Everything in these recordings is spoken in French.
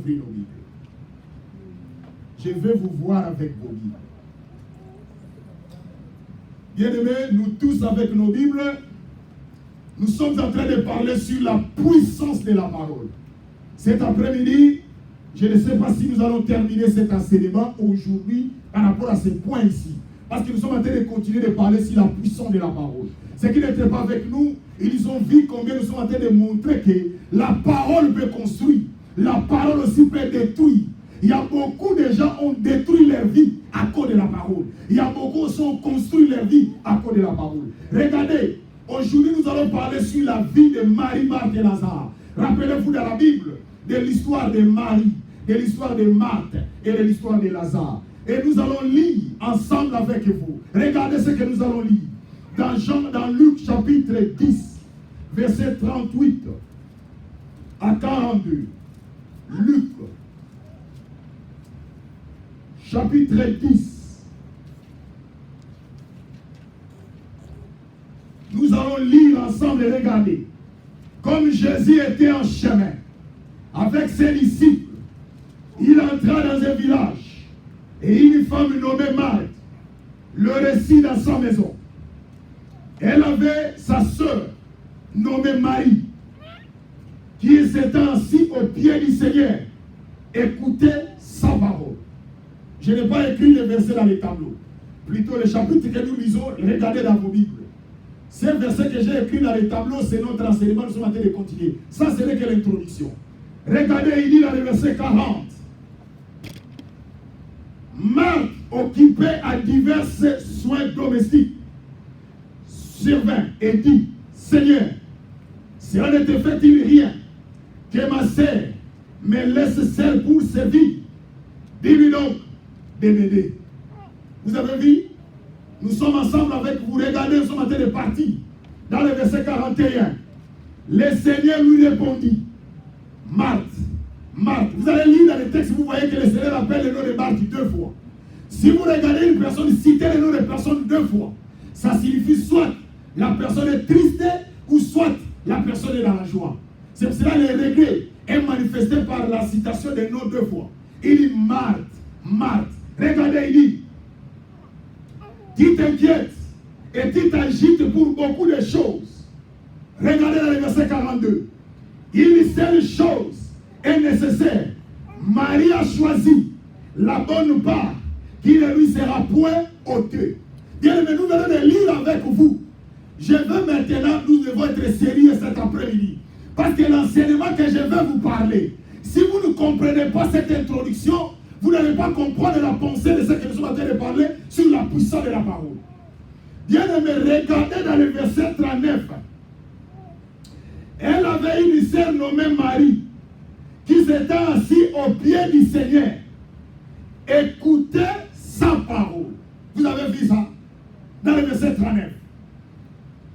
ouvrir nos Bibles. Je veux vous voir avec vos Bibles. Bien-aimés, nous tous avec nos Bibles, nous sommes en train de parler sur la puissance de la parole. Cet après-midi, je ne sais pas si nous allons terminer cet enseignement aujourd'hui par rapport à ce point ici. Parce que nous sommes en train de continuer de parler sur la puissance de la parole. Ceux qui n'étaient pas avec nous, ils ont vu combien nous sommes en train de montrer que la parole peut construire. La parole aussi peut détruire. Il y a beaucoup de gens qui ont détruit leur vie à cause de la parole. Il y a beaucoup qui ont construit leur vie à cause de la parole. Regardez, aujourd'hui nous allons parler sur la vie de Marie, Marthe et Lazare. Rappelez-vous dans la Bible de l'histoire de Marie, de l'histoire de Marthe et de l'histoire de Lazare. Et nous allons lire ensemble avec vous. Regardez ce que nous allons lire. Dans Luc chapitre 10, verset 38 à 42. Luc chapitre 10. Nous allons lire ensemble et regarder. Comme Jésus était en chemin avec ses disciples, il entra dans un village et une femme nommée Marthe le reçut dans sa maison. Elle avait sa sœur nommée Marie qui s'était assise au pied du Seigneur, écoutait sa parole. Je n'ai pas écrit les versets dans les tableaux. Plutôt les chapitres que nous lisons, regardez dans vos Bibles. Ces versets que j'ai écrits dans les tableaux, c'est notre enseignement, nous sommes en train de continuer. Ça, ce n'est que l'introduction. Regardez, il dit dans le verset 40. Marthe, occupée à divers soins domestiques, survint et dit, Seigneur, cela ne te fait-il rien que ma sœur me laisse seule pour servir? Dis-lui donc de m'aider. Vous avez vu? Nous sommes ensemble avec vous. Regardez, nous sommes en train de partir. Dans le verset 41, le Seigneur lui répondit, Marthe, Marthe. Vous allez lire dans le texte, vous voyez que le Seigneur appelle le nom de Marthe 2 fois. Si vous regardez une personne, citez le nom de personne 2 fois. Ça signifie soit la personne est triste ou soit la personne est dans la joie. C'est pour cela que le regret est manifesté par la citation des noms 2 fois. Il dit Marthe, Marthe. Regardez, il dit, tu t'inquiètes et tu t'agites pour beaucoup de choses. Regardez dans le verset 42. Une seule chose est nécessaire. Marie a choisi la bonne part qui ne lui sera point ôtée. Bien, mais nous venons de lire avec vous. Je veux maintenant, nous devons être sérieux cet après-midi. Parce que l'enseignement que je vais vous parler, si vous ne comprenez pas cette introduction, vous n'allez pas comprendre la pensée de ce que nous sommes en train de parler sur la puissance de la parole. Bien aimé, regardez dans le verset 39. Elle avait une sœur nommée Marie qui s'était assise au pied du Seigneur. Écoutez sa parole. Vous avez vu ça? Dans le verset 39.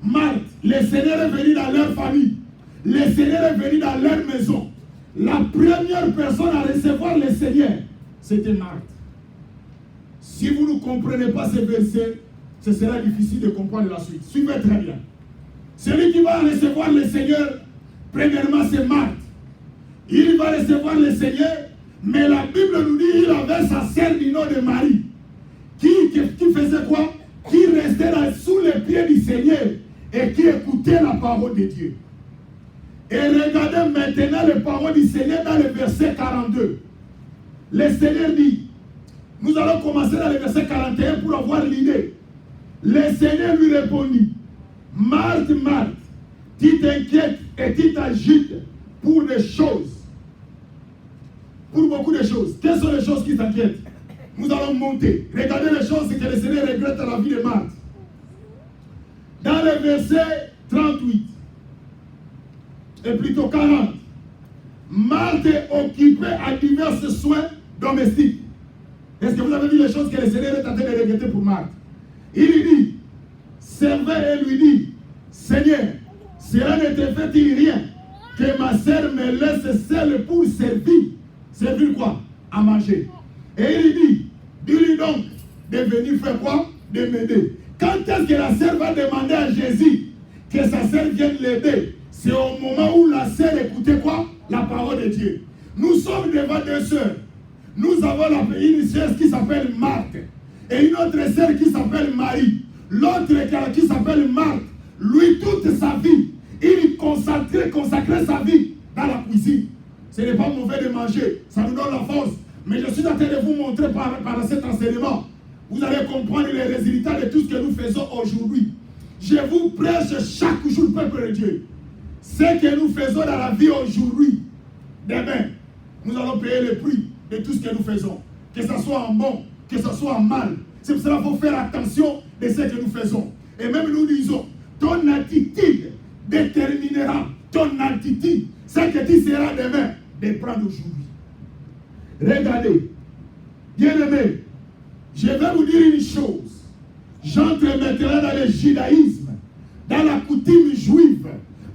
Marthe, le Seigneur est venu dans leur famille. Le Seigneur est venu dans leur maison. La première personne à recevoir le Seigneur, c'était Marthe. Si vous ne comprenez pas ces versets, ce sera difficile de comprendre la suite. Suivez très bien. Celui qui va recevoir le Seigneur, premièrement, c'est Marthe. Il va recevoir le Seigneur, mais la Bible nous dit qu'il avait sa sœur du nom de Marie. Qui faisait quoi? Qui restait sous les pieds du Seigneur et qui écoutait la parole de Dieu. Et regardez maintenant les paroles du Seigneur dans le verset 42. Le Seigneur dit, nous allons commencer dans le verset 41 pour avoir l'idée. Le Seigneur lui répondit, Marthe, Marthe, tu t'inquiètes et tu t'agites pour des choses. Pour beaucoup de choses. Quelles sont les choses qui t'inquiètent? Nous allons monter. Regardez les choses que le Seigneur regrette dans la vie de Marthe. Dans le verset 38, et plutôt 40, Marthe est occupée à divers soins domestiques. Est-ce que vous avez vu les choses que le Seigneur est en train de regretter pour Marthe? Il lui dit, servait et lui dit, Seigneur, cela ne te fait-il rien que ma sœur me laisse seule pour servir? Servir quoi? À manger. Et il lui dit, dis-lui donc de venir faire quoi? De m'aider. Quand est-ce que la sœur va demander à Jésus que sa sœur vienne l'aider? C'est au moment où la sœur écoutait quoi? La parole de Dieu. Nous sommes devant deux sœurs. Nous avons une sœur qui s'appelle Marthe et une autre sœur qui s'appelle Marie. L'autre qui s'appelle Marthe, lui, toute sa vie, il consacrait sa vie dans la cuisine. Ce n'est pas mauvais de manger, ça nous donne la force. Mais je suis en train de vous montrer par cet enseignement. Vous allez comprendre les résultats de tout ce que nous faisons aujourd'hui. Je vous prêche chaque jour, peuple de Dieu. Ce que nous faisons dans la vie aujourd'hui, demain, nous allons payer le prix de tout ce que nous faisons. Que ce soit en bon, que ce soit en mal. C'est pour cela qu'il faut faire attention de ce que nous faisons. Et même nous disons, ton attitude déterminera ton attitude. Ce que tu seras demain, dépend d'aujourd'hui. Regardez, bien-aimés, je vais vous dire une chose. J'entre maintenant dans le judaïsme, dans la coutume juive,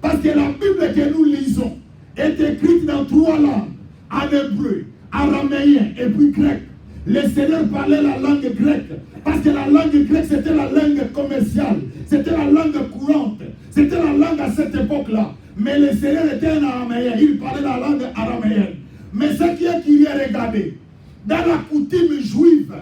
parce que la Bible que nous lisons est écrite dans 3 langues, en hébreu, araméen et puis grec. Le Seigneur parlait la langue grecque, parce que la langue grecque c'était la langue commerciale, c'était la langue courante, c'était la langue à cette époque-là. Mais le Seigneur était un araméen, il parlait la langue araméenne. Mais ce qui est qu'il y a regardé, dans la coutume juive,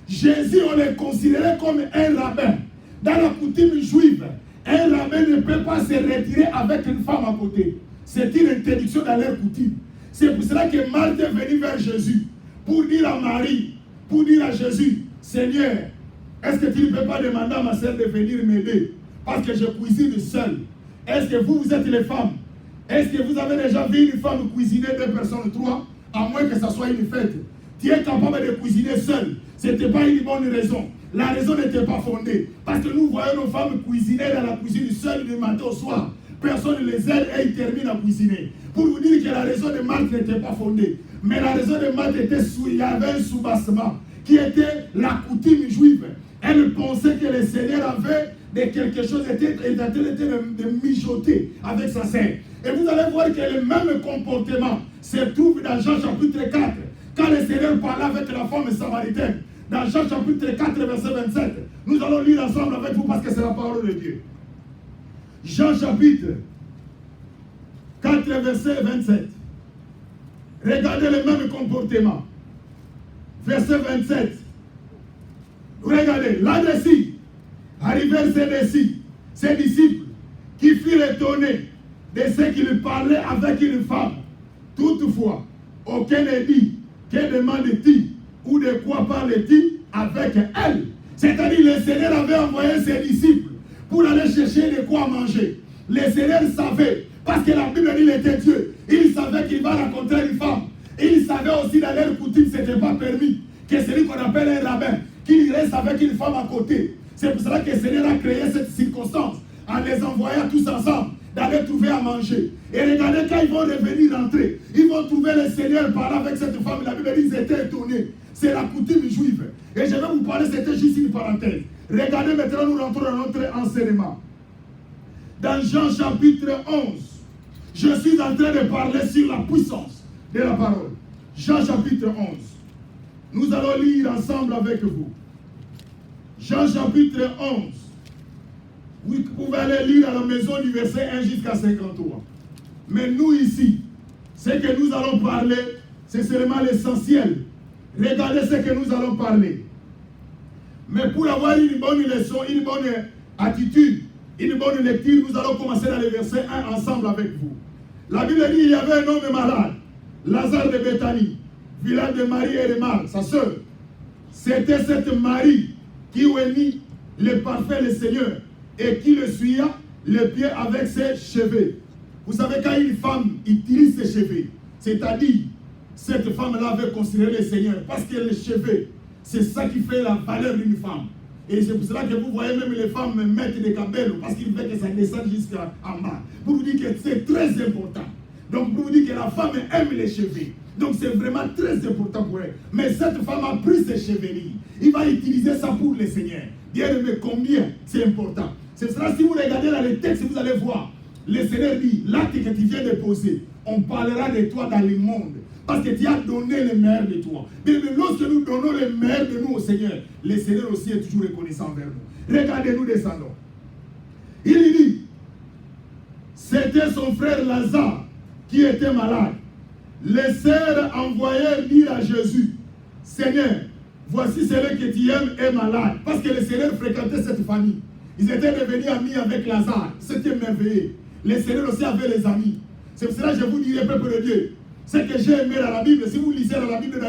Jésus, on le considérait comme un rabbin. Dans la coutume juive, un rabbin ne peut pas se retirer avec une femme à côté. C'est une interdiction dans leur coutume. C'est pour cela que Marthe est venue vers Jésus pour dire à Marie, pour dire à Jésus, Seigneur, est-ce que tu ne peux pas demander à ma sœur de venir m'aider parce que je cuisine seul? Est-ce que vous êtes les femmes? Est-ce que vous avez déjà vu une femme cuisiner 2 personnes, 3, à moins que ça soit une fête? Tu es capable de cuisiner seul. Ce n'était pas une bonne raison. La raison n'était pas fondée. Parce que nous voyons nos femmes cuisiner dans la cuisine seule du matin au soir. Personne ne les aide et ils terminent à cuisiner. Pour vous dire que la raison de Marthe n'était pas fondée. Mais la raison de Marthe était il y avait un soubassement qui était la coutume juive. Elle pensait que le Seigneur avait de quelque chose, était de mijoter avec sa sœur. Et vous allez voir que le même comportement se trouve dans Jean chapitre 4. Quand le Seigneur parlait avec la femme samaritaine, dans Jean chapitre 4, verset 27, nous allons lire ensemble avec vous parce que c'est la parole de Dieu. Jean chapitre 4, verset 27. Regardez le même comportement. Verset 27. Regardez, là-dessus, arrivèrent ses disciples, qui furent étonnés de ce qu'il parlait avec une femme. Toutefois, aucun ne dit, que demande-t-il ou de quoi parle-t-il avec elle? C'est-à-dire, le Seigneur avait envoyé ses disciples pour aller chercher de quoi manger. Le Seigneur savait, parce que la Bible dit qu'il était Dieu, il savait qu'il va rencontrer une femme. Il savait aussi dans leur coutume, ce n'était pas permis que celui qu'on appelle un rabbin, qu'il reste avec une femme à côté. C'est pour cela que le Seigneur a créé cette circonstance, en les envoyant tous ensemble, d'aller trouver à manger. Et regardez, quand ils vont revenir rentrer, ils vont trouver le Seigneur parler avec cette femme. La Bible dit qu'ils étaient étonnés. C'est la coutume juive. Et je vais vous parler, c'était juste une parenthèse. Regardez maintenant, nous rentrons dans notre enseignement. Dans Jean chapitre 11, je suis en train de parler sur la puissance de la parole. Jean chapitre 11. Nous allons lire ensemble avec vous. Jean chapitre 11. Vous pouvez aller lire à la maison du verset 1 jusqu'à 53. Mais nous ici, ce que nous allons parler, c'est seulement l'essentiel. Regardez ce que nous allons parler. Mais pour avoir une bonne leçon, une bonne attitude, une bonne lecture, nous allons commencer dans le verset 1 ensemble avec vous. La Bible dit qu'il y avait un homme malade, Lazare de Béthanie, village de Marie et de Marthe, sa sœur. C'était cette Marie qui unit le parfait le Seigneur et qui le suia les pieds avec ses cheveux. Vous savez, quand une femme utilise ses cheveux, c'est-à-dire, cette femme-là avait considéré le Seigneur, parce que les cheveux, c'est ça qui fait la valeur d'une femme. Et c'est pour cela que vous voyez même les femmes mettre des cabellos, parce qu'ils veulent que ça descende jusqu'en bas. Pour vous dire que c'est très important. Donc pour vous dire que la femme aime les cheveux. Donc c'est vraiment très important pour elle. Mais cette femme a pris ses chevelures. Il va utiliser ça pour le Seigneur. Bien aimé, combien c'est important. C'est pour cela, si vous regardez dans les textes, vous allez voir. Le Seigneur dit, l'acte que tu viens de poser, on parlera de toi dans le monde. Parce que tu as donné le meilleur de toi. Mais lorsque nous donnons le meilleur de nous au Seigneur, le Seigneur aussi est toujours reconnaissant envers nous. Regardez, nous descendons. Il dit, c'était son frère Lazare qui était malade. les sœurs envoyèrent dire à Jésus, Seigneur, voici celui que tu aimes est malade. Parce que les seigneurs fréquentaient cette famille. Ils étaient devenus amis avec Lazare. C'était merveilleux. Les seigneurs aussi avaient les amis. C'est pour cela que je vous dirai, peuple de Dieu, ce que j'ai aimé dans la Bible, si vous lisez dans la Bible,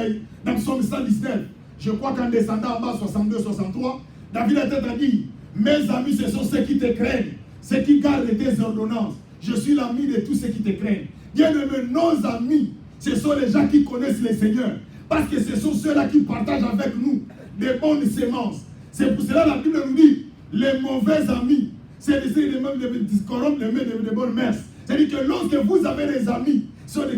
dans Psaume 119, je crois qu'en descendant en bas, 62-63, David a dit, mes amis, ce sont ceux qui te craignent, ceux qui gardent tes ordonnances. Je suis l'ami de tous ceux qui te craignent. Bien-aimés, nos amis, ce sont les gens qui connaissent le Seigneur. Parce que ce sont ceux-là qui partagent avec nous des bonnes semences. C'est pour cela que la Bible nous dit, les mauvais amis, c'est les mêmes de corrompre les mains de bonnes mères. C'est-à-dire que lorsque vous avez des amis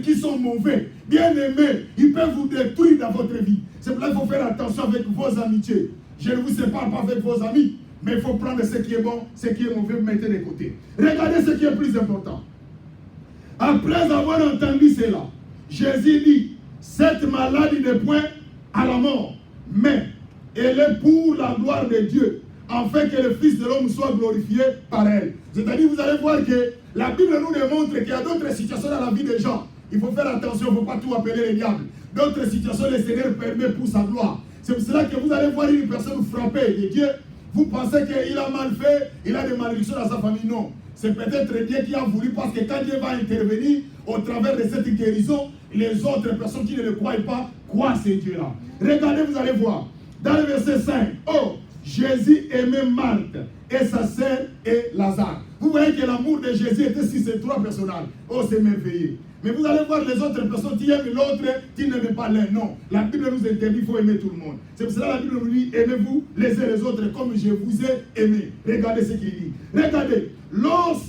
qui sont mauvais, bien aimés, ils peuvent vous détruire dans votre vie. C'est pour cela qu'il faut faire attention avec vos amitiés. Je ne vous sépare pas avec vos amis, mais il faut prendre ce qui est bon, ce qui est mauvais, mettez de côté. Regardez ce qui est plus important. Après avoir entendu cela, Jésus dit, cette maladie n'est point à la mort, mais elle est pour la gloire de Dieu, afin que le Fils de l'homme soit glorifié par elle. C'est-à-dire, vous allez voir que la Bible nous démontre qu'il y a d'autres situations dans la vie des gens. Il faut faire attention, il ne faut pas tout appeler les diables. D'autres situations, le Seigneur permet pour sa gloire. C'est pour cela que vous allez voir une personne frappée de Dieu. Vous pensez qu'il a mal fait, il a des malédictions dans sa famille. Non. C'est peut-être Dieu qui a voulu, parce que quand Dieu va intervenir au travers de cette guérison, les autres personnes qui ne le croient pas croient ces Dieu-là. Regardez, vous allez voir. Dans le verset 5, oh, Jésus aimait Marthe et sa sœur et Lazare. Vous voyez que l'amour de Jésus était sur ces trois personnages. Oh, c'est merveilleux. Mais vous allez voir les autres personnes qui aiment l'autre, qui n'aiment pas l'un. Non, la Bible nous interdit, il faut aimer tout le monde. C'est pour cela que la Bible nous dit, aimez-vous les uns les autres comme je vous ai aimé. Regardez ce qu'il dit. Regardez, lors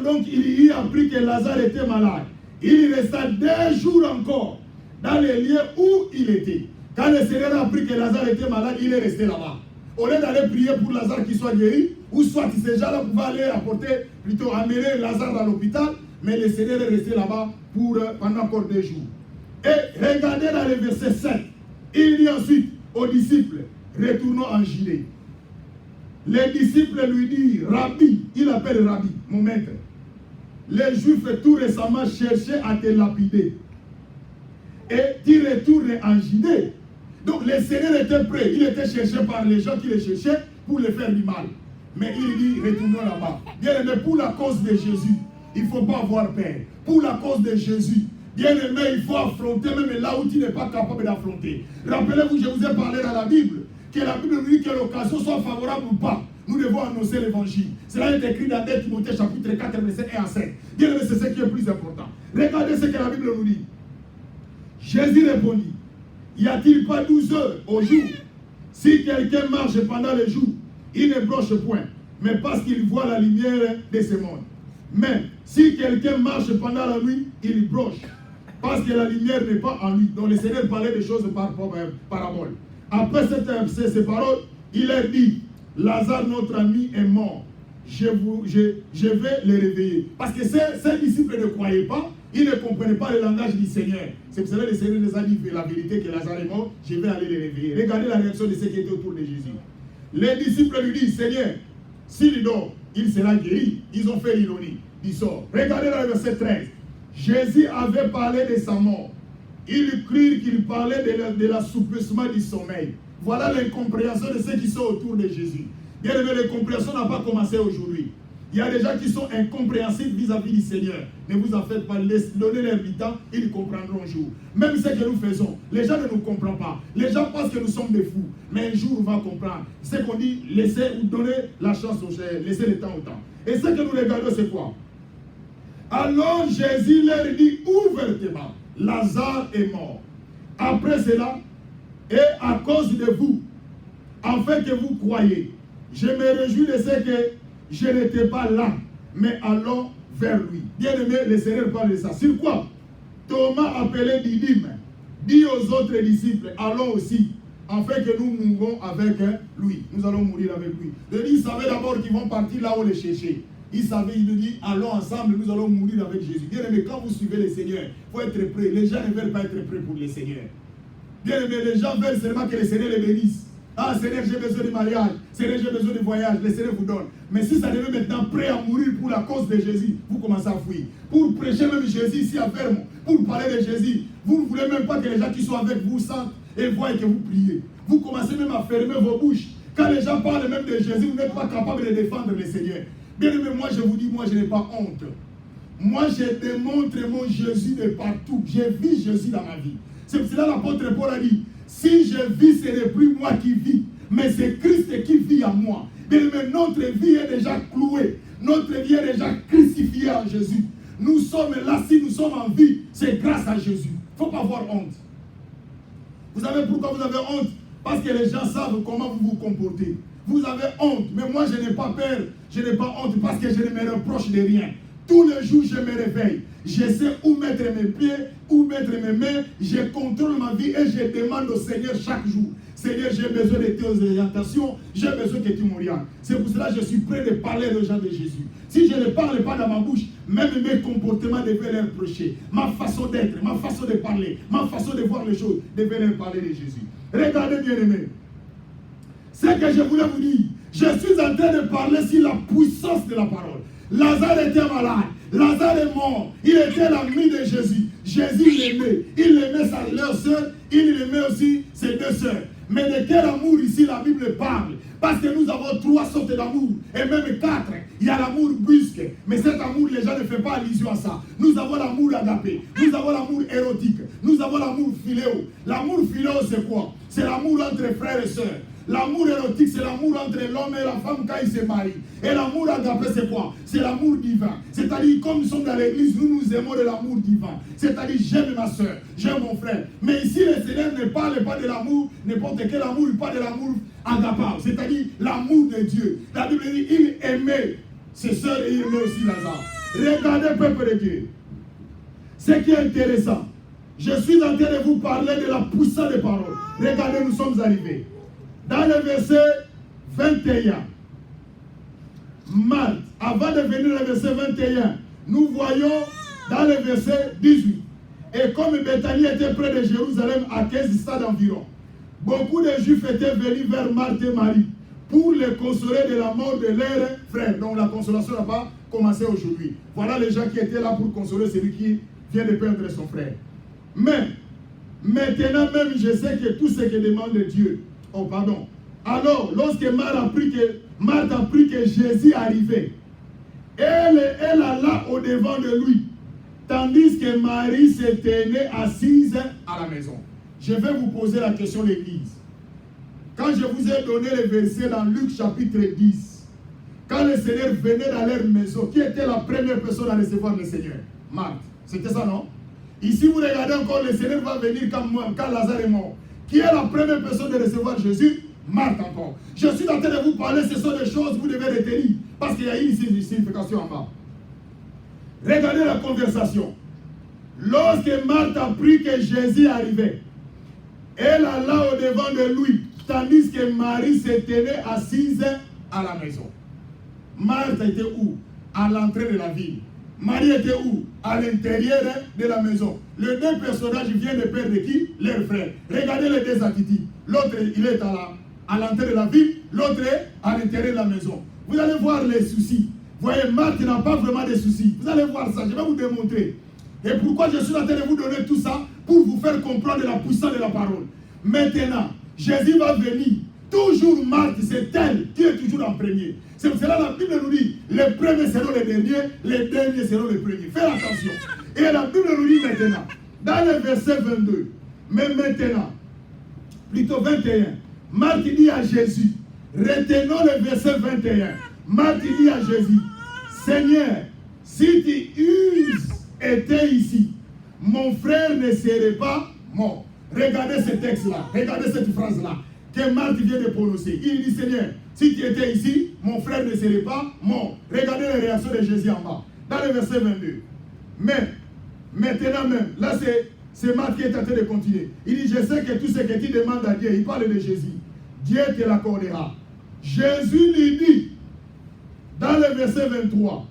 donc il y apprit que Lazare était malade, il resta 2 jours encore dans les lieux où il était. Quand le Seigneur a appris que Lazare était malade, il est resté là-bas. Au lieu d'aller prier pour Lazare qui soit guéri, ou soit ces gens-là pouvaient aller apporter, plutôt amener Lazare à l'hôpital, mais le Seigneur est resté là-bas pendant encore 2 jours. Et regardez dans le verset 7, il dit ensuite aux disciples, retournons en Judée. Les disciples lui disent, Rabbi, il appelle Rabbi, mon maître. Les Juifs tout récemment cherchaient à te lapider. Et tu retournes en Judée. Donc le Seigneur était prêt, il était cherché par les gens qui le cherchaient pour le faire du mal. Mais il dit, retournons là-bas. Bien aimé, pour la cause de Jésus, il ne faut pas avoir peur. Pour la cause de Jésus, bien aimé, il faut affronter même là où tu n'es pas capable d'affronter. Rappelez-vous, je vous ai parlé dans la Bible, que la Bible nous dit que l'occasion soit favorable ou pas. Nous devons annoncer l'évangile. Cela est écrit dans 2 Timothée chapitre 4, verset 1 à 7. Bien aimé, c'est ce qui est plus important. Regardez ce que la Bible nous dit. Jésus répondit, y a-t-il pas 12 heures au jour? Si quelqu'un marche pendant le jour, il ne broche point, mais parce qu'il voit la lumière de ce monde. Mais si quelqu'un marche pendant la nuit, il broche, parce que la lumière n'est pas en lui. Donc le Seigneur parlait des choses par parabole. Après ces paroles, il leur dit, Lazare, notre ami, est mort. Je vais le réveiller. Parce que ces disciples ne croyaient pas, ils ne comprenaient pas le langage du Seigneur. C'est pour cela que le Seigneur les a dit la vérité, que Lazare est mort, je vais aller le réveiller. Regardez la réaction de ceux qui étaient autour de Jésus. Les disciples lui disent, Seigneur, s'il dort, il sera guéri. Ils ont fait l'ironie. Il sort. Regardez dans le verset 13. Jésus avait parlé de sa mort. Ils crurent qu'il parlait de l'assouplissement du sommeil. Voilà l'incompréhension de ceux qui sont autour de Jésus. Bien aimé, l'incompréhension n'a pas commencé aujourd'hui. Il y a des gens qui sont incompréhensifs vis-à-vis du Seigneur. Ne vous en faites pas, donnez-leur du temps, ils comprendront un jour. Même ce que nous faisons, les gens ne nous comprennent pas. Les gens pensent que nous sommes des fous. Mais un jour, on va comprendre. Ce qu'on dit, laissez ou donner la chance aux gens, laissez le temps au temps. Et ce que nous regardons, c'est quoi? Alors Jésus leur dit ouvertement, Lazare est mort. Après cela, et à cause de vous, afin que vous croyez, je me réjouis de ce que je n'étais pas là, mais allons vers lui. Bien aimé, le Seigneur parle de ça. Sur quoi? Thomas, appelé Didyme, dit aux autres disciples, allons aussi, afin que nous mourons avec lui. Nous allons mourir avec lui. Il savait d'abord qu'ils vont partir là où les chercher. Il savait, il nous dit, allons ensemble, nous allons mourir avec Jésus. Bien aimé, quand vous suivez le Seigneur, il faut être prêt. Les gens ne veulent pas être prêts pour le Seigneur. Bien aimé, les gens veulent seulement que le Seigneur les bénisse. Ah Seigneur, j'ai besoin de mariage. Seigneur, j'ai besoin de voyage. Le Seigneur vous donne. Mais si ça devient maintenant prêt à mourir pour la cause de Jésus, vous commencez à fuir. Pour prêcher même Jésus ici à Ferme, pour parler de Jésus, vous ne voulez même pas que les gens qui sont avec vous sentent et voient que vous priez. Vous commencez même à fermer vos bouches. Quand les gens parlent même de Jésus, vous n'êtes pas capable de défendre le Seigneur. Bien aimé, moi je vous dis, moi je n'ai pas honte. Moi je démontre mon Jésus de partout. Je vis Jésus dans ma vie. C'est pour cela l'apôtre Paul a dit, si je vis, ce n'est plus moi qui vis, mais c'est Christ qui vit en moi. Bien aimé, notre vie est déjà clouée. Notre vie est déjà crucifiée en Jésus. Nous sommes là, si nous sommes en vie, c'est grâce à Jésus. Il ne faut pas avoir honte. Vous savez pourquoi vous avez honte? Parce que les gens savent comment vous vous comportez. Vous avez honte, mais moi je n'ai pas peur, je n'ai pas honte parce que je ne me reproche de rien. Tous les jours je me réveille, je sais où mettre mes pieds, où mettre mes mains, je contrôle ma vie et je demande au Seigneur chaque jour. Seigneur, j'ai besoin de tes orientations, j'ai besoin que tu m'orientes. C'est pour cela que je suis prêt de parler aux gens de Jésus. Si je ne parle pas dans ma bouche, même mes comportements devaient leur reprocher. Ma façon d'être, ma façon de parler, ma façon de voir les choses devaient leur parler de Jésus. Regardez bien aimé. C'est que je voulais vous dire. Je suis en train de parler sur la puissance de la parole. Lazare était malade. Lazare est mort. Il était l'ami de Jésus. Jésus l'aimait. Il aimait leur sœur. Il aimait aussi ses deux sœurs. Mais de quel amour ici la Bible parle? Parce que nous avons 3 sortes d'amour. Et même 4. Il y a l'amour brusque. Mais cet amour, les gens ne font pas allusion à ça. Nous avons l'amour agapé. Nous avons l'amour érotique. Nous avons l'amour philéo. L'amour philéo, c'est quoi? C'est l'amour entre frères et sœurs. L'amour érotique, c'est l'amour entre l'homme et la femme quand ils se marient. Et l'amour agapé, c'est quoi? C'est l'amour divin. C'est-à-dire, comme nous sommes dans l'église, nous nous aimons de l'amour divin. C'est-à-dire, j'aime ma soeur, j'aime mon frère. Mais ici, le Seigneur ne parle pas de l'amour, n'importe quel amour, il parle de l'amour agapé. C'est-à-dire, l'amour de Dieu. La Bible dit, il aimait ses soeurs et il aimait aussi Lazare. Regardez, peuple de Dieu. Ce qui est intéressant, je suis en train de vous parler de la puissance des paroles. Regardez, nous sommes arrivés. Dans le verset 21, Marthe, avant de venir au verset 21, nous voyons dans le verset 18. Et comme Béthanie était près de Jérusalem à 15 stades environ, beaucoup de Juifs étaient venus vers Marthe et Marie pour les consoler de la mort de leurs frères. Donc la consolation n'a pas commencé aujourd'hui. Voilà les gens qui étaient là pour consoler celui qui vient de perdre son frère. Mais maintenant même, je sais que tout ce que demande Dieu. Oh, pardon. Alors, lorsque Marthe a appris que Jésus arrivait, elle alla au-devant de lui, tandis que Marie se tenait assise à la maison. Je vais vous poser la question, l'église. Quand je vous ai donné le verset dans Luc chapitre 10, quand le Seigneur venait dans leur maison, qui était la première personne à recevoir le Seigneur? Marthe. C'était ça, non? Ici, vous regardez encore, le Seigneur va venir quand Lazare est mort. Qui est la première personne de recevoir Jésus? Marthe encore. Je suis en train de vous parler, ce sont des choses que vous devez retenir. Parce qu'il y a une signification en bas. Regardez la conversation. Lorsque Marthe apprit que Jésus arrivait, elle alla au-devant de lui, tandis que Marie se tenait assise à la maison. Marthe était où? À l'entrée de la ville. Marie était où? À l'intérieur de la maison. Les deux personnages viennent de perdre qui? Leur frère. Regardez les deux attitudes. L'autre, il est à l'entrée de la ville. L'autre est à l'intérieur de la maison. Vous allez voir les soucis. Vous voyez, Marthe n'a pas vraiment de soucis. Vous allez voir ça. Je vais vous démontrer. Et pourquoi je suis en train de vous donner tout ça? Pour vous faire comprendre la puissance de la parole. Maintenant, Jésus va venir. Toujours Marthe, c'est elle qui est toujours en premier. C'est pour cela que la Bible nous dit, les premiers seront les derniers seront les premiers. Faites attention. Et la Bible nous dit maintenant, dans le verset 22, mais maintenant, plutôt 21, Marthe dit à Jésus, retenons le verset 21, Marthe dit à Jésus, Seigneur, si tu étais ici, mon frère ne serait pas mort. Regardez ce texte-là, regardez cette phrase-là, que Marthe vient de prononcer. Il dit, Seigneur, si tu étais ici, mon frère ne serait pas mort. Regardez les réactions de Jésus en bas. Dans le verset 22. Mais, maintenant même, là c'est Marthe qui est en train de continuer. Il dit, je sais que tout ce que tu demandes à Dieu, il parle de Jésus. Dieu te l'accordera. Jésus lui dit, dans le verset 23,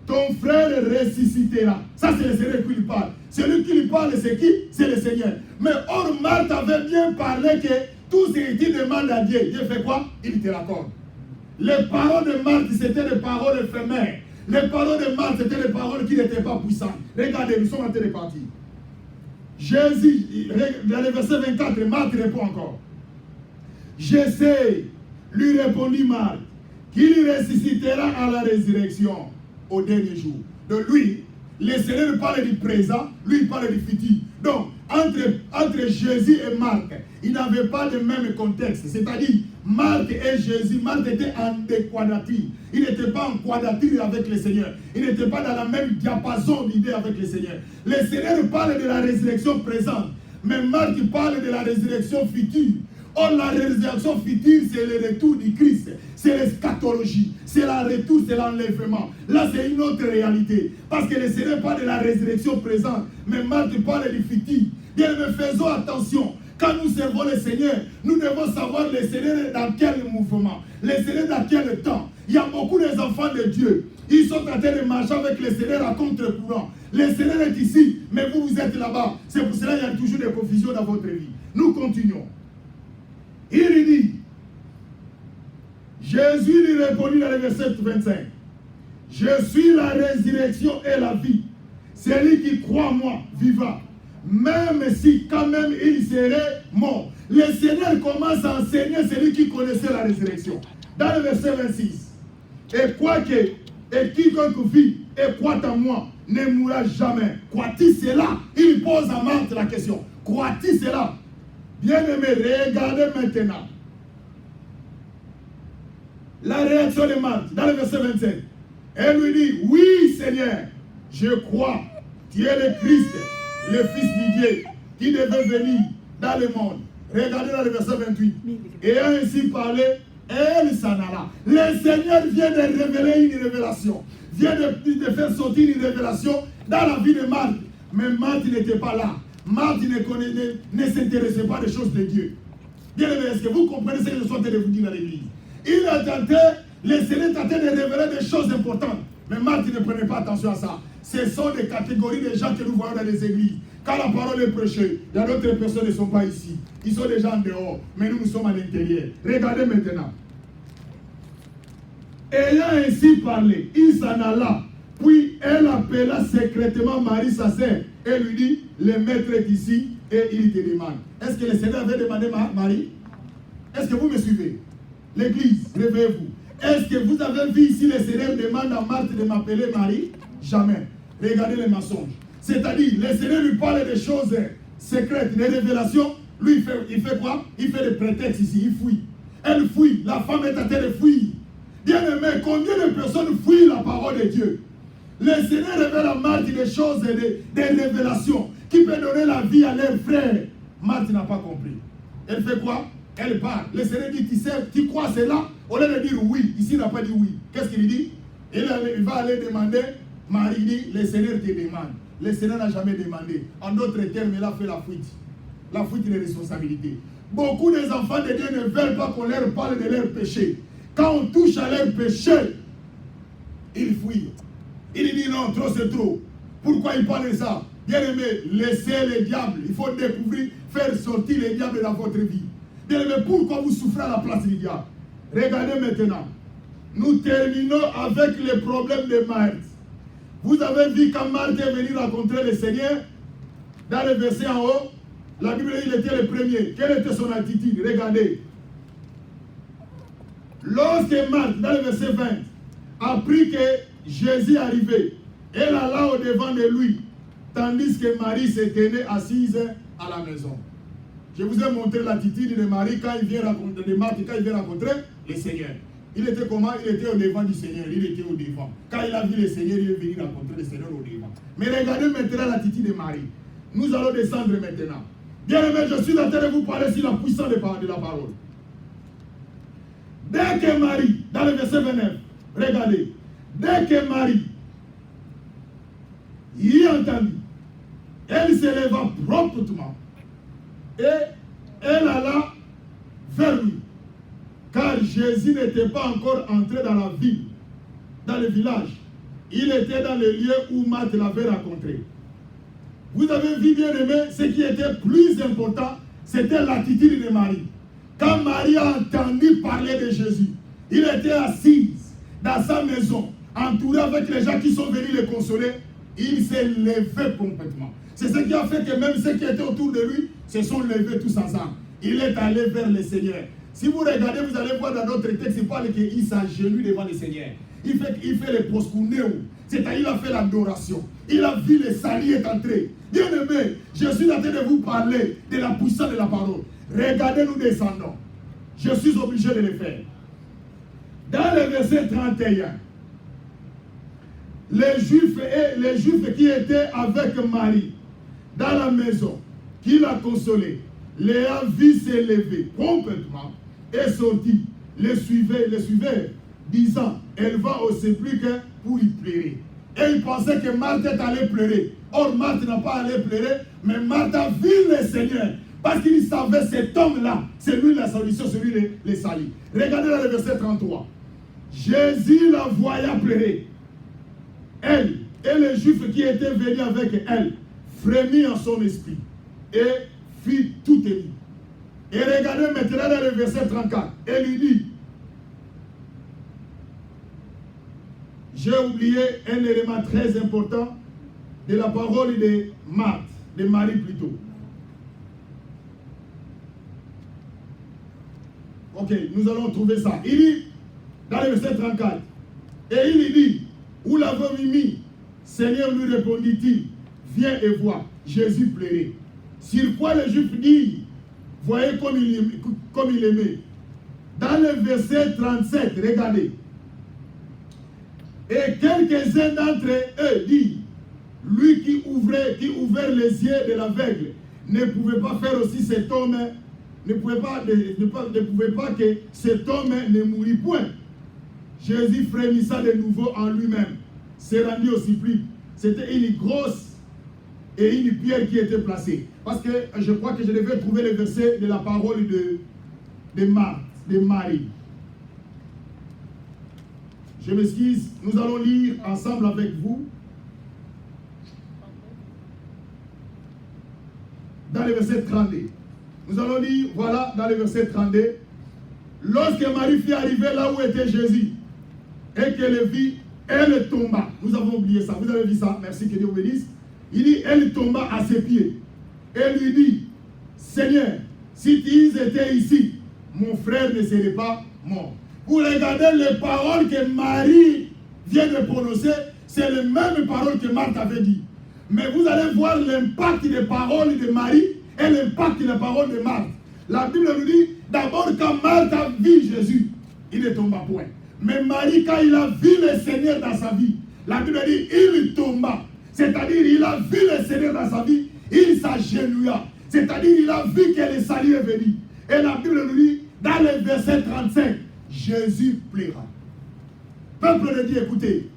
ton frère ressuscitera. Ça c'est le Seigneur qui lui parle. Celui qui lui parle, c'est qui? C'est le Seigneur. Mais or, Marthe avait bien parlé que Tout ce que tu demandes à Dieu, Dieu fait quoi? Il te l'accorde. Les paroles de Marthe, c'était des paroles éphémères. Les paroles de Marthe, c'était des paroles qui n'étaient pas puissantes. Regardez, nous sommes en train de partir. Jésus, dans le verset 24, Marthe répond encore. Je sais, lui répondit Marthe, qu'il ressuscitera à la résurrection au dernier jour. De lui, le Seigneur parle du présent, lui il parle du futur. Donc, entre Jésus et Marthe, ils n'avaient pas le même contexte. C'est-à-dire, Marthe et Jésus, Marthe était en quadrature. Il n'était pas en quadrature avec le Seigneur. Il n'était pas dans la même diapason d'idées avec le Seigneur. Le Seigneur parle de la résurrection présente, mais Marthe parle de la résurrection future. Or, la résurrection future, c'est le retour du Christ. C'est l'eschatologie. C'est le retour, c'est l'enlèvement. Là, c'est une autre réalité. Parce que le Seigneur parle de la résurrection présente, mais Marthe parle du futur. Bien, mais faisons attention. Quand nous servons le Seigneur, nous devons savoir le Seigneur dans quel mouvement, le Seigneur dans quel temps. Il y a beaucoup d'enfants de Dieu. Ils sont en train de marcher avec le Seigneur à contre-courant. Le Seigneur est ici, mais vous, vous êtes là-bas. C'est pour cela qu'il y a toujours des confusions dans votre vie. Nous continuons. Il lui dit, Jésus lui répondit dans le verset 25, je suis la résurrection et la vie. Celui qui croit en moi vivra, même si quand même il serait mort. Le Seigneur commence à enseigner celui qui connaissait la résurrection. Dans le verset 26, et quiconque vit et croit en moi ne mourra jamais. Crois-tu cela? Il pose à Marthe la question. Crois-tu cela? Bien-aimé, regardez maintenant la réaction de Marthe dans le verset 27. Elle lui dit, oui Seigneur, je crois, tu es le Christ, le Fils du Dieu, qui devait venir dans le monde. Regardez dans le verset 28. Et ainsi parlé, elle s'en alla. Le Seigneur vient de révéler une révélation, vient de faire sortir une révélation dans la vie de Marthe. Mais Marthe n'était pas là. Marthe ne s'intéressait pas des choses de Dieu. Bien aimé, est-ce que vous comprenez ce que je suis en train de vous dire dans l'église? Il a tenté, le Seigneur tentait de révéler des choses importantes. Mais Marthe ne prenait pas attention à ça. Ce sont des catégories de gens que nous voyons dans les églises. Quand la parole est prêchée, il y a d'autres personnes qui ne sont pas ici. Ils sont déjà en dehors, mais nous sommes à l'intérieur. Regardez maintenant. Ayant ainsi parlé, il s'en alla. Puis elle appela secrètement Marie, sa sœur, et lui dit, le maître est ici et il te demande. Est-ce que le Seigneur avait demandé Marie? Est-ce que vous me suivez? L'église, réveillez-vous. Est-ce que vous avez vu ici le Seigneur demande à Marthe de m'appeler Marie? Jamais. Regardez les mensonges. C'est-à-dire, le Seigneur lui parle des choses secrètes, des révélations. Lui, il fait quoi? Il fait des prétextes ici, il fuit. Elle fuit, la femme est en train de fuir. Bien aimé, combien de personnes fuient la parole de Dieu? Le Seigneur révèle à Marthe des choses, des révélations qui peuvent donner la vie à leurs frères. Marthe n'a pas compris. Elle fait quoi? Elle parle. Le Seigneur dit, tu crois cela? Au lieu de dire oui, ici il n'a pas dit oui. Qu'est-ce qu'il dit? Il va aller demander. Marie dit, le Seigneur te demande. Le Seigneur n'a jamais demandé. En d'autres termes, il a fait la fuite. La fuite de responsabilité. Beaucoup des enfants de Dieu ne veulent pas qu'on leur parle de leurs péchés. Quand on touche à leurs péchés, ils fuient. Il dit non, trop c'est trop. Pourquoi il parle de ça? Bien aimé, laissez les diables. Il faut découvrir, faire sortir les diables dans votre vie. Bien aimé, pourquoi vous souffrez à la place du diable? Regardez maintenant. Nous terminons avec le problème de Marthe. Vous avez vu quand Marthe est venu rencontrer le Seigneur, dans le verset en haut, la Bible dit qu'il était le premier. Quelle était son attitude? Regardez. Lorsque Marthe, dans le verset 20, apprit que Jésus arrivait, elle alla au-devant de lui, tandis que Marie se tenait assise à la maison. Je vous ai montré l'attitude de Marie quand il vient rencontrer, de Marthe quand il vient rencontrer le Seigneur. Il était comment? Il était au devant du Seigneur, il était au devant. Quand il a vu le Seigneur, il est venu rencontrer le Seigneur au devant. Mais regardez maintenant l'attitude de Marie. Nous allons descendre maintenant. Bien aimé, je suis en train de vous parler sur la puissance de la parole. Dès que Marie, dans le verset 29, regardez, dès que Marie y entendit, elle se leva promptement et elle alla vers lui. Car Jésus n'était pas encore entré dans la ville, dans le village. Il était dans le lieu où Marthe l'avait rencontré. Vous avez vu, bien aimé, ce qui était plus important, c'était l'attitude de Marie. quand Marie a entendu parler de Jésus, il était assis dans sa maison, entouré avec les gens qui sont venus le consoler, il s'est levé complètement. C'est ce qui a fait que même ceux qui étaient autour de lui se sont levés tous ensemble. Il est allé vers le Seigneur. Si vous regardez, vous allez voir dans d'autres textes, il parle qu'il s'agenouille devant le Seigneur. Il fait le proskuneo, c'est-à-dire il a fait l'adoration. Il a vu le salut est entré. Bien aimé, je suis en train de vous parler de la puissance de la parole. Regardez, nous descendons. Je suis obligé de le faire. Dans le verset 31, les Juifs qui étaient avec Marie dans la maison, qui l'a consolé, les a vus s'élever complètement et sorti, les suivaient, disant, elle va au sépulcre pour y pleurer. Et ils pensaient que Marthe allait pleurer. Or, Marthe n'a pas allé pleurer, mais Marthe a vu le Seigneur. Parce qu'il savait cet homme-là, c'est lui la solution, c'est lui le salut. Regardez dans le verset 33. Jésus la voyait pleurer. Elle et les Juifs qui étaient venus avec elle frémit en son esprit et fit tout ému. Et regardez maintenant dans le verset 34. Elle lui dit, j'ai oublié un élément très important de la parole de Marthe, de Marie plutôt. Ok, nous allons trouver ça. Il dit, dans le verset 34, et il lui dit, où l'avons-nous mis? Seigneur, lui répondit-il, viens et vois. Jésus pleurait. Sur quoi les Juifs disent, voyez comme il aimait. Dans le verset 37, regardez. Et quelques-uns d'entre eux disent, lui qui ouvrait les yeux de l'aveugle, ne pouvait pas faire aussi cet homme, ne pouvait pas que cet homme ne mourût point. Jésus frémissa de nouveau en lui-même, s'est rendu au supplice. C'était une grosse et une pierre qui était placée. Parce que je crois que je devais trouver le verset de la parole de Marie. Je m'excuse, nous allons lire ensemble avec vous. Dans le verset 32. Nous allons lire, voilà, dans le verset 32. Lorsque Marie fut arrivée là où était Jésus, et qu'elle le vit, elle tomba. Nous avons oublié ça. Vous avez vu ça? Merci, que Dieu vous bénisse. Il dit, elle tomba à ses pieds. Et lui dit, Seigneur, si tu étais ici, mon frère ne serait pas mort. Vous regardez les paroles que Marie vient de prononcer, c'est les mêmes paroles que Marthe avait dit. Mais vous allez voir l'impact des paroles de Marie et l'impact des paroles de Marthe. La Bible nous dit, d'abord quand Marthe a vu Jésus, il ne tomba point. Mais Marie, quand il a vu le Seigneur dans sa vie, la Bible dit, il tomba. C'est-à-dire, il a vu le Seigneur dans sa vie, il s'agenouilla. C'est-à-dire, il a vu que le salut est venu. Et la Bible nous dit, dans le verset 35, Jésus plaira. Peuple de Dieu, écoutez,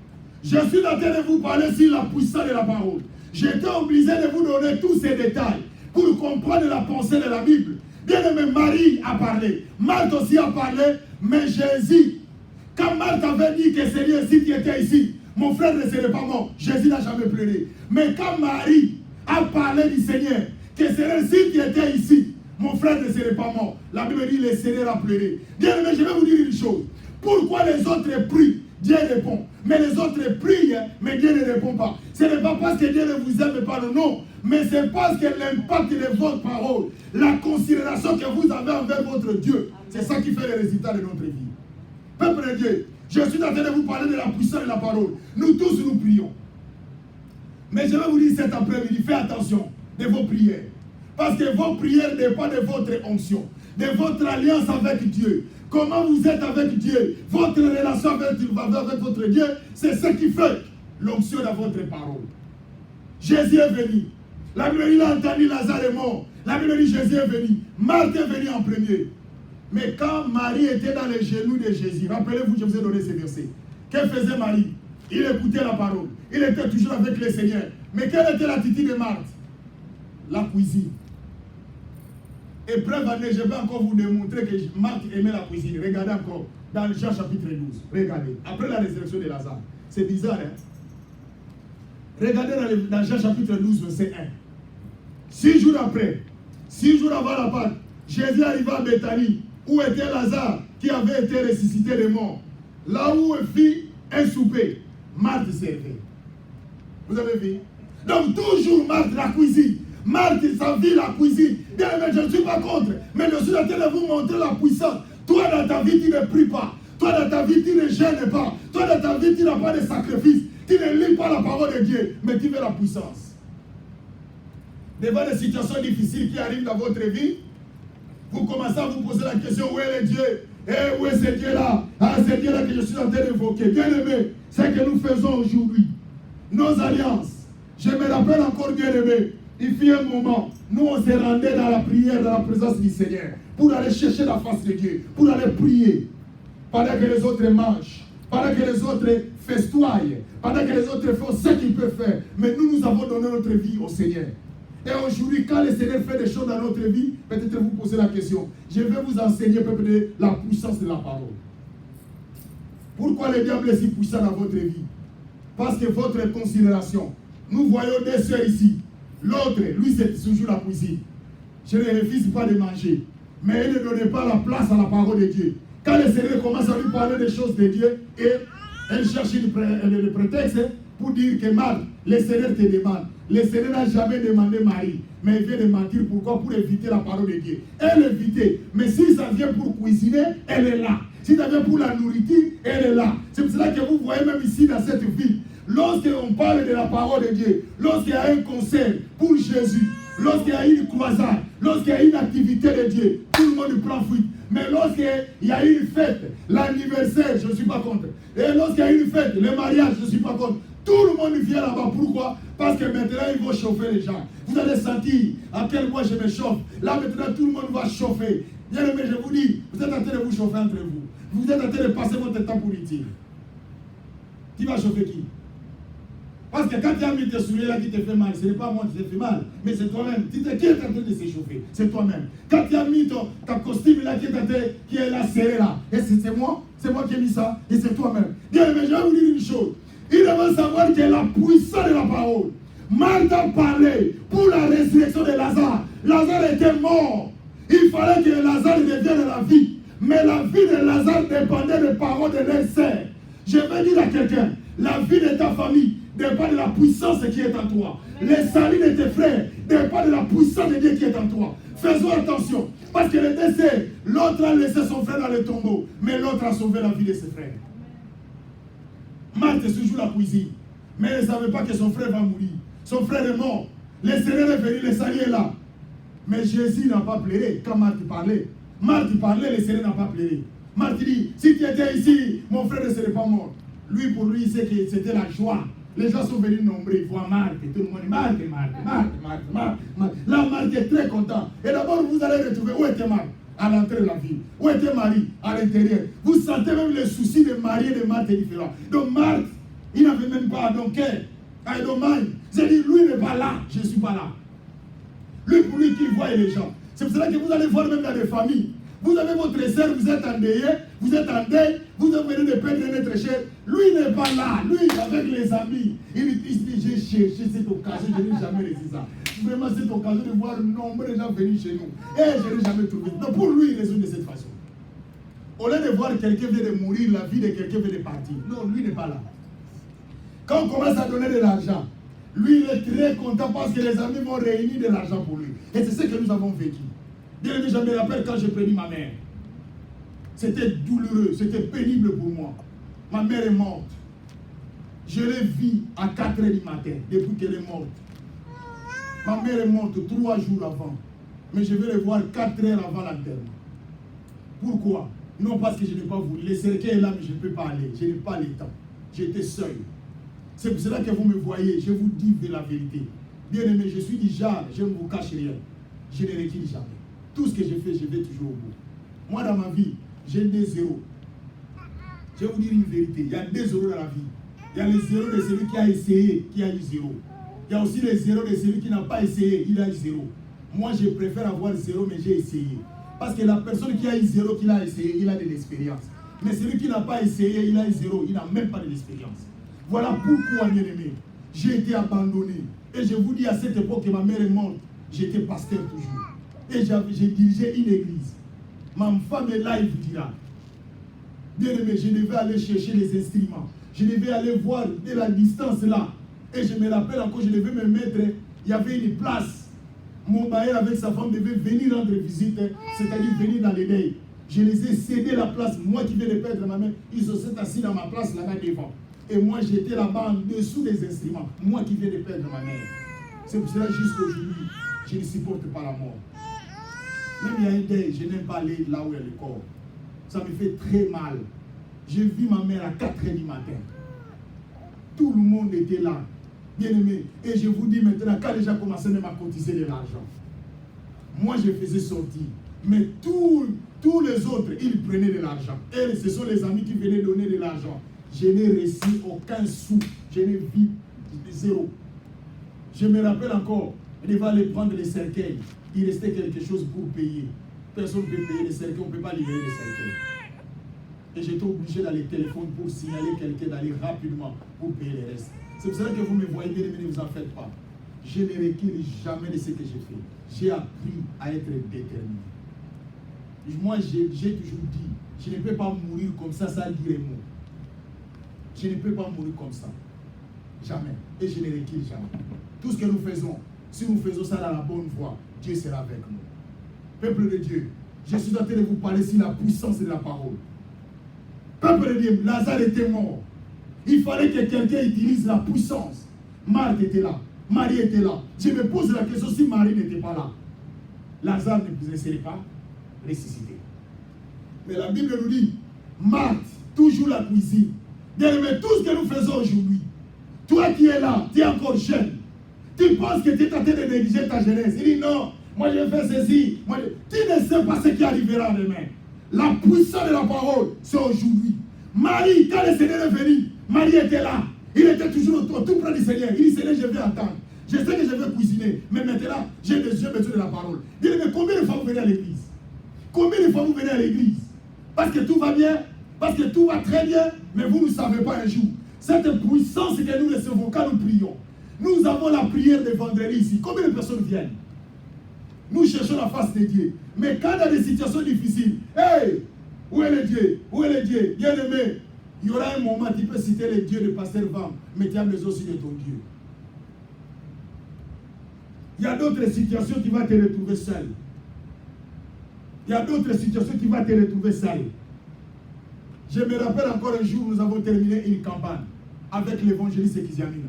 je suis en train de vous parler sur la puissance de la parole. J'étais obligé de vous donner tous ces détails pour comprendre la pensée de la Bible. Bien aimé, Marie a parlé, Marthe aussi a parlé, mais Jésus, quand Marthe avait dit que Seigneur, si tu étais ici, mon frère ne serait pas mort, Jésus n'a jamais pleuré. Mais quand Marie a parlé du Seigneur, que Seigneur, si tu étais ici, mon frère ne serait pas mort, la Bible dit le Seigneur a pleuré. Bien aimé, je vais vous dire une chose. Pourquoi les autres prient, Dieu répond. Mais les autres prient, mais Dieu ne répond pas. Ce n'est pas parce que Dieu ne vous aime pas, non. Mais c'est parce que l'impact de votre parole, la considération que vous avez envers votre Dieu, c'est ça qui fait le résultat de notre vie. Peuple de Dieu, je suis en train de vous parler de la puissance de la parole. Nous tous, nous prions. Mais je vais vous dire cet après-midi, faites attention de vos prières. Parce que vos prières ne dépendent de votre onction, de votre alliance avec Dieu. Comment vous êtes avec Dieu, votre relation avec votre Dieu, c'est ce qui fait l'onction de votre parole. Jésus est venu. La Bible dit, il a entendu Lazare est mort. La Bible dit, Jésus est venu. Marthe est venu en premier. Mais quand Marie était dans les genoux de Jésus, rappelez-vous, je vous ai donné ces versets. Que faisait Marie? Il écoutait la parole. Il était toujours avec le Seigneur. Mais quelle était l'attitude de Marthe? La cuisine. Et preuve année, je vais encore vous démontrer que Marthe aimait la cuisine. Regardez encore dans Jean chapitre 12. Regardez. Après la résurrection de Lazare. C'est bizarre, hein? Regardez dans Jean chapitre 12, verset 1. 6 jours après, 6 jours avant la Pâque, Jésus arriva à Béthanie, où était Lazare qui avait été ressuscité des morts. Là où il fit un souper, Marthe servait. Vous avez vu? Donc toujours Marthe la cuisine. Marthe, sa vie, la cuisine. Bien aimé, je ne suis pas contre, mais je suis en train de vous montrer la puissance. Toi, dans ta vie, tu ne pries pas. Toi, dans ta vie, tu ne gênes pas. Toi, dans ta vie, tu n'as pas de sacrifice. Tu ne lis pas la parole de Dieu, mais tu veux la puissance. Devant des situations difficiles qui arrivent dans votre vie, vous commencez à vous poser la question, où est le Dieu? Eh, où est ce Dieu-là? Ah, c'est Dieu-là que je suis en train d'évoquer. Bien aimé, c'est ce que nous faisons aujourd'hui. Nos alliances. Je me rappelle encore, bien aimé, il fut un moment, nous on se rendait dans la prière, dans la présence du Seigneur, pour aller chercher la face de Dieu, pour aller prier, pendant que les autres mangent, pendant que les autres festoient, pendant que les autres font ce qu'ils peuvent faire. Mais nous avons donné notre vie au Seigneur. Et aujourd'hui, quand le Seigneur fait des choses dans notre vie, peut-être vous posez la question. Je vais vous enseigner peut-être la puissance de la parole. Pourquoi le diable est si puissant dans votre vie? Parce que votre considération. Nous voyons des soeurs ici. L'autre, lui, c'est toujours la cuisine. Je ne refuse pas de manger. Mais elle ne donnait pas la place à la parole de Dieu. Quand le Seigneur commence à lui parler des choses de Dieu, et elle cherche le prétexte pour dire que Marthe, le Seigneur te demande. Le Seigneur n'a jamais demandé Marie, mais il vient de mentir. Pourquoi? Pour éviter la parole de Dieu. Elle évitait. Mais si ça vient pour cuisiner, elle est là. Si ça vient pour la nourriture, elle est là. C'est pour cela que vous voyez même ici dans cette ville, lorsqu'on parle de la parole de Dieu, lorsqu'il y a un concert pour Jésus, lorsqu'il y a une croisade, lorsqu'il y a une activité de Dieu, tout le monde prend fuite. Mais lorsqu'il y a une fête, l'anniversaire, je ne suis pas contre. Et lorsqu'il y a une fête, le mariage, je ne suis pas contre. Tout le monde vient là-bas. Pourquoi? Parce que maintenant, ils vont chauffer les gens. Vous allez sentir à quel point je me chauffe. Là, maintenant, tout le monde va chauffer. Bien aimé, je vous dis, vous êtes en train de vous chauffer entre vous. Vous êtes en train de passer votre temps pour utile. Qui va chauffer qui? Parce que quand tu as mis tes souliers là qui te fait mal, ce n'est pas moi qui te fait mal, mais c'est toi-même. Qui est en train de s'échauffer? C'est toi-même. Quand tu as mis ta costume là qui est là serré là, et c'est moi qui ai mis ça, et c'est toi-même. Bien aimé, je vais vous dire une chose. Il devait savoir que la puissance de la parole. Marthe a parlé pour la résurrection de Lazare. Lazare était mort. Il fallait que Lazare revienne à la vie. Mais la vie de Lazare dépendait des paroles de leur sœur. Je vais dire à quelqu'un, la vie de ta famille dépend de la puissance qui est en toi. Les salut de tes frères dépend de la puissance de Dieu qui est en toi. Faisons attention. Parce que le décès, l'autre a laissé son frère dans le tombeau, mais l'autre a sauvé la vie de ses frères. Marthe est toujours la cuisine. Mais elle ne savait pas que son frère va mourir. Son frère est mort. Le Seigneur est venu, le salut est là. Mais Jésus n'a pas pleuré quand Marthe parlait. Marthe parlait, le Seigneur n'a pas pleuré. Marthe dit, si tu étais ici, mon frère ne serait pas mort. Lui, pour lui, c'est que c'était la joie. Les gens sont venus nombreux, ils voient Marthe, tout le monde dit Marthe. Là, Marthe est très content. Et d'abord, vous allez retrouver où était Marthe à l'entrée de la ville. Où était Marie? À l'intérieur. Vous sentez même les soucis de Marie et de Marthe différents. Donc Marthe, il n'avait même pas donc cœur. I don't mind. J'ai dit, lui n'est pas là, je ne suis pas là. Lui, pour lui, qu'il voit les gens. C'est pour cela que vous allez voir même dans les familles. Vous avez votre sœur, vous êtes en deuil, vous êtes en deuil, vous avez venu de perdre notre cher. Lui n'est pas là. Lui, avec les amis, il dit, j'ai cherché cette occasion, je n'ai jamais réussi ça. Vraiment, cette occasion de voir nombre de gens venir chez nous. Et je n'ai jamais trouvé. Donc pour lui, il résume de cette façon. Au lieu de voir quelqu'un vient de mourir, la vie de quelqu'un vient de partir. Non, lui n'est pas là. Quand on commence à donner de l'argent, lui, il est très content parce que les amis vont réunir de l'argent pour lui. Et c'est ce que nous avons vécu. Bien aimé, je me rappelle quand j'ai perdu ma mère. C'était douloureux, c'était pénible pour moi. Ma mère est morte. Je l'ai vue à 4 h du matin, depuis qu'elle est morte. Ma mère est morte 3 jours avant. Mais je vais le voir 4 heures avant l'enterrement. Pourquoi? Non parce que je n'ai pas voulu. Le cercueil est là, mais je ne peux pas aller. Je n'ai pas le temps. J'étais seul. C'est pour cela que vous me voyez. Je vous dis de la vérité. Bien aimé, je suis du genre, je ne vous cache rien. Je ne recule jamais. Tout ce que je fais, je vais toujours au bout. Moi, dans ma vie, j'ai des zéros. Je vais vous dire une vérité. Il y a des zéros dans la vie. Il y a les zéros de celui qui a essayé, qui a eu 0. Il y a aussi les zéros de celui qui n'a pas essayé, il a eu 0. Moi, je préfère avoir 0, mais j'ai essayé. Parce que la personne qui a eu 0, qui l'a essayé, il a de l'expérience. Mais celui qui n'a pas essayé, il a eu 0, il n'a même pas de l'expérience. Voilà pourquoi, bien aimé, j'ai été abandonné. Et je vous dis, à cette époque que ma mère est morte, j'étais pasteur toujours. Et j'ai dirigé une église. Ma femme est là, il vous dira. Bien aimé, je devais aller chercher les instruments. Je devais aller voir de la distance là. Et je me rappelle encore, je devais me mettre, il y avait une place. Mon bailleur avec sa femme devait venir rendre visite, c'est-à-dire venir dans les deuils. Je les ai cédé la place, moi qui viens de perdre ma mère, ils se sont assis dans ma place là-bas devant. Et moi j'étais là-bas en dessous des instruments, moi qui viens de perdre ma mère. C'est pour cela jusqu'aujourd'hui, je ne supporte pas la mort. Même il y a un deuil, je n'aime pas aller là où il y a le corps. Ça me fait très mal. J'ai vu ma mère à 4h du matin. Tout le monde était là, bien aimé. Et je vous dis maintenant, quand les gens commençaient même à cotiser de l'argent, moi je faisais sortir. Mais tous les autres, ils prenaient de l'argent. Et ce sont les amis qui venaient donner de l'argent. Je n'ai reçu aucun sou. Je n'ai vu zéro. Je me rappelle encore, il devait aller prendre les cercueils. Il restait quelque chose pour payer. Personne ne peut payer les cercueils, on ne peut pas libérer les cercueils. Et j'étais obligé d'aller téléphoner pour signaler quelqu'un d'aller rapidement pour payer les restes. C'est pour cela que vous me voyez bien, mais ne vous en faites pas. Je ne recule jamais de ce que j'ai fait. J'ai appris à être déterminé. Moi, j'ai toujours dit, je ne peux pas mourir comme ça sans dire un mot. Je ne peux pas mourir comme ça. Jamais. Et je ne recule jamais. Tout ce que nous faisons, si nous faisons ça dans la bonne voie, Dieu sera avec nous. Peuple de Dieu, je suis en train de vous parler sur la puissance de la parole. Peuple de Dieu, Lazare était mort. Il fallait que quelqu'un utilise la puissance. Marthe était là. Marie était là. Je me pose la question si Marie n'était pas là. Lazare ne serait pas ressuscité. Mais la Bible nous dit, Marthe, toujours la cuisine. Bien aimé, tout ce que nous faisons aujourd'hui, toi qui es là, tu es encore jeune. Tu penses que tu es en train de négliger ta jeunesse. Il dit non, moi je fais ceci. Tu ne sais pas ce qui arrivera demain. La puissance de la parole, c'est aujourd'hui. Marie, quand le Seigneur est venu, Marie était là. Il était toujours tout près du Seigneur. Il dit, Seigneur, je vais attendre. Je sais que je vais cuisiner. Mais maintenant, j'ai besoin de la parole. Il dit, mais combien de fois vous venez à l'église? Combien de fois vous venez à l'église? Parce que tout va bien, parce que tout va très bien, mais vous ne savez pas un jour. Cette puissance que nous recevons quand nous prions. Nous avons la prière de vendredi ici. Combien de personnes viennent? Nous cherchons la face de Dieu. Mais quand il y a des situations difficiles, hey, où est le Dieu? Où est le Dieu? Bien aimé, il y aura un moment, tu peux citer le Dieu de Pasteur Vam, mais tu as besoin aussi de ton Dieu. Il y a d'autres situations qui vont te retrouver seul. Il y a d'autres situations qui vont te retrouver seul. Je me rappelle encore un jour, nous avons terminé une campagne avec l'évangéliste Ekiziamine.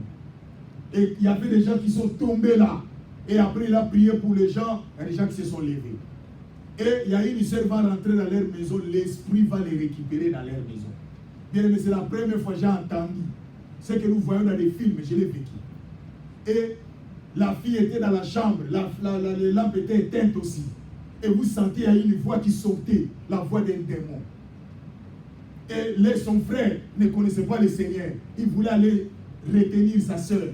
Et il y avait des gens qui sont tombés là. Et après, il a prié pour les gens, il y a des gens qui se sont levés. Et il y a une sœur qui va rentrer dans leur maison, l'esprit va les récupérer dans leur maison. Bien aimé, c'est la première fois que j'ai entendu ce que nous voyons dans les films, je l'ai vécu. Et la fille était dans la chambre, la lampe était éteinte aussi. Et vous sentez, il y a une voix qui sortait, la voix d'un démon. Et son frère ne connaissait pas le Seigneur. Il voulait aller retenir sa sœur.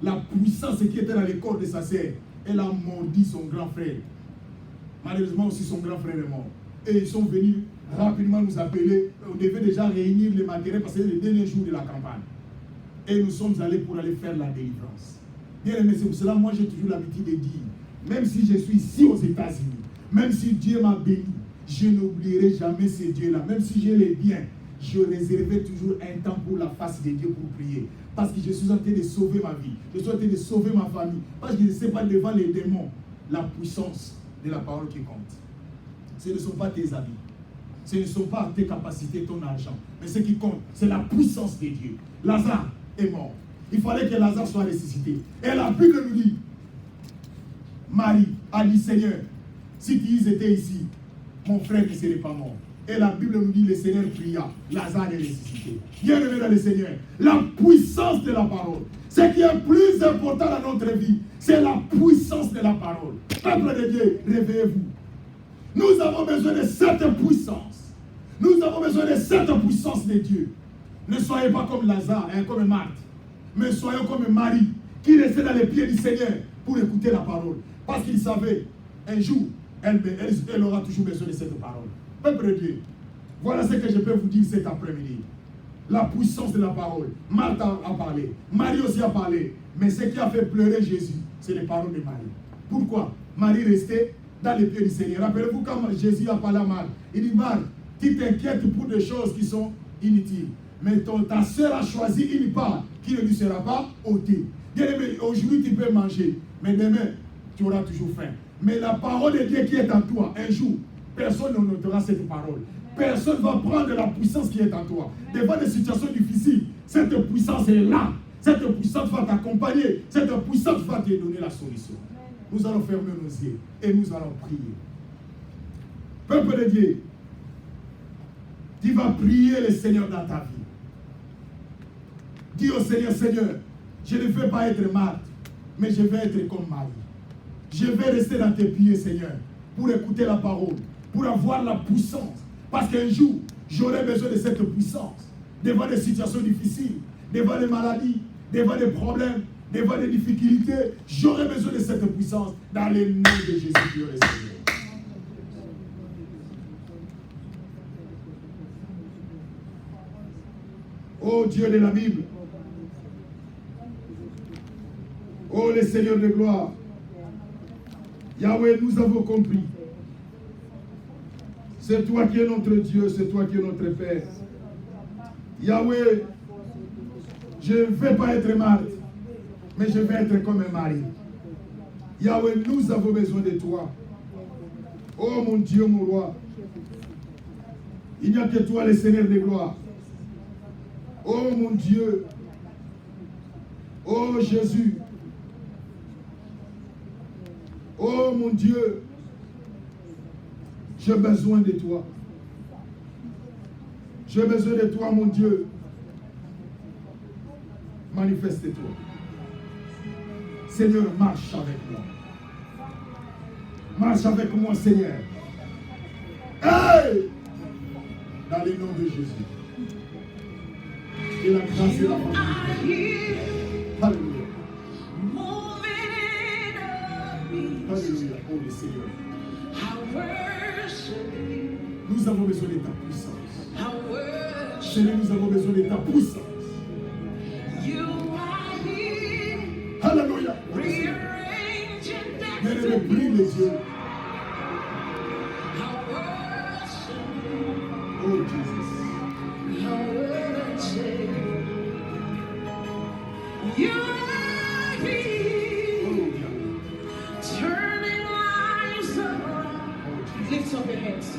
La puissance qui était dans le corps de sa sœur, elle a mordu son grand frère. Malheureusement aussi son grand frère est mort. Et ils sont venus rapidement nous appeler. On devait déjà réunir les matériels parce que c'était le dernier jour de la campagne. Et nous sommes allés pour aller faire la délivrance. Bien aimé, c'est pour cela moi j'ai toujours l'habitude de dire, même si je suis ici aux États-Unis, même si Dieu m'a béni, je n'oublierai jamais ce Dieu-là. Même si j'ai les biens, je réservais toujours un temps pour la face de Dieu pour prier. Parce que je suis en train de sauver ma vie. Je suis en train de sauver ma famille. Parce que je ne sais pas devant les démons la puissance de la parole qui compte. Ce ne sont pas tes habits. Ce ne sont pas tes capacités, ton argent. Mais ce qui compte, c'est la puissance de Dieu. Lazare est mort. Il fallait que Lazare soit ressuscité. Et la Bible nous dit, Marie a dit, Seigneur, si tu étais ici, mon frère ne serait pas mort. Et la Bible nous dit, le Seigneur pria, Lazare est ressuscité. Bien aimé dans le Seigneur, la puissance de la parole. Ce qui est plus important dans notre vie, c'est la puissance de la parole. Peuple de Dieu, réveillez-vous. Nous avons besoin de cette puissance. Nous avons besoin de cette puissance de Dieu. Ne soyez pas comme Lazare, comme Marthe, mais soyons comme Marie, qui restait dans les pieds du Seigneur pour écouter la parole. Parce qu'il savait, un jour, elle aura toujours besoin de cette parole. Peuple de Dieu, voilà ce que je peux vous dire cet après-midi. La puissance de la parole. Marthe a parlé, Marie aussi a parlé. Mais ce qui a fait pleurer Jésus, c'est les paroles de Marie. Pourquoi? Marie restait dans les pieds du Seigneur. Rappelez-vous quand Jésus a parlé à Marc. Il dit, Marc, tu t'inquiètes pour des choses qui sont inutiles. Mais ta soeur a choisi une part qui ne lui sera pas ôtée. Bien-aimé, aujourd'hui tu peux manger, mais demain tu auras toujours faim. Mais la parole de Dieu qui est en toi, un jour, personne ne notera cette parole. Personne ne va prendre la puissance qui est en toi. Devant des situations difficiles, cette puissance est là. Cette puissance va t'accompagner. Cette puissance va te donner la solution. Nous allons fermer nos yeux et nous allons prier. Peuple de Dieu, tu vas prier le Seigneur dans ta vie. Dis au Seigneur, Seigneur, je ne veux pas être Marthe, mais je vais être comme Marie. Je vais rester dans tes pieds, Seigneur, pour écouter la parole, pour avoir la puissance. Parce qu'un jour, j'aurai besoin de cette puissance. Devant des situations difficiles, devant des maladies, devant des problèmes, devant des difficultés, j'aurai besoin de cette puissance dans le nom de Jésus-Christ, le Seigneur. Oh Dieu de la Bible, oh le Seigneur de gloire, Yahweh, nous avons compris. C'est toi qui es notre Dieu, c'est toi qui es notre Père. Yahweh, je ne vais pas être Marthe, mais je vais être comme un mari. Yahweh, nous avons besoin de toi. Oh mon Dieu, mon roi. Il n'y a que toi, le Seigneur de gloire. Oh mon Dieu. Oh Jésus. Oh mon Dieu. J'ai besoin de toi. J'ai besoin de toi, mon Dieu. Manifeste-toi. Seigneur, marche avec moi. Marche avec moi, Seigneur. Hey! Dans le nom de Jésus. Et la grâce et la famille. Alléluia. Alléluia. Oh le Seigneur. Nous avons besoin de ta puissance. Seigneur, nous avons besoin de ta puissance. Alléluia. Bien-aimé, prie les dieux. Oh Jesus. You are here, turning lives around. Lift up your hands.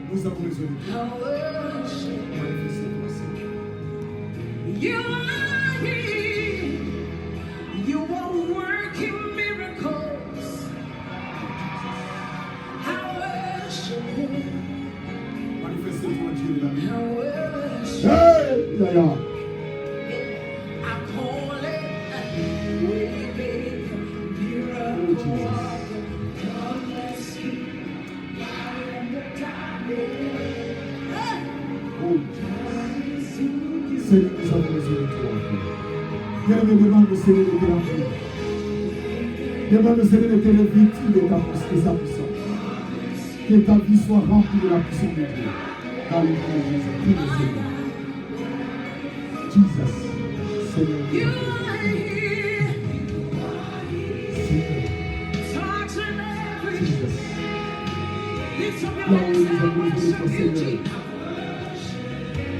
Nous avons besoin de toi. Manifeste-toi, Seigneur. You are here. You are working miracles. I worship you. Manifeste-toi, Dieu de la vie. Hey, Yaya. I call it way big miracle. God bless you. Seigneur, nous avons besoin de toi. Viens me demander, Seigneur, de te remplir. Demande, Seigneur, de te revêtir de sa puissance. Que ta vie soit remplie de la puissance de Dieu. Dans le nom de Jésus. Prie le Seigneur. Jesus. Seigneur. Jesus. Yahweh, nous avons besoin de toi, Seigneur.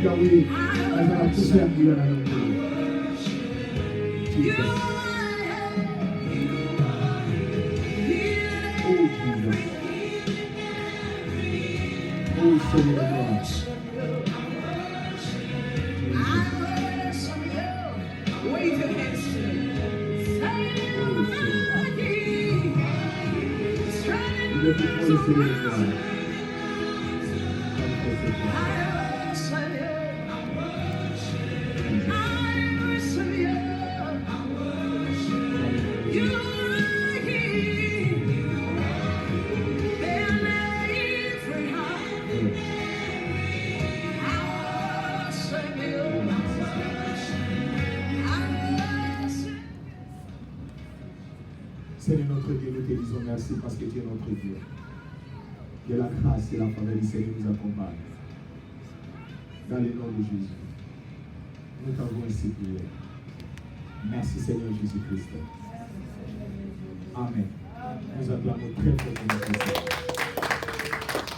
Yahweh, nous allons pousser à Dieu dans le nom de Jesus. Oh, Jesus. Oh, Seigneur. Wave your hands to me. Il est pour toi le Seigneur. Seigneur notre Dieu, nous te disons merci parce que tu es notre Dieu. Que la grâce et la faveur du Seigneur nous accompagnent. Dans le nom de Jésus, nous t'avons ainsi prié. Merci Seigneur Jésus-Christ. Amen. Nous acclamons très fort pour notre Seigneur.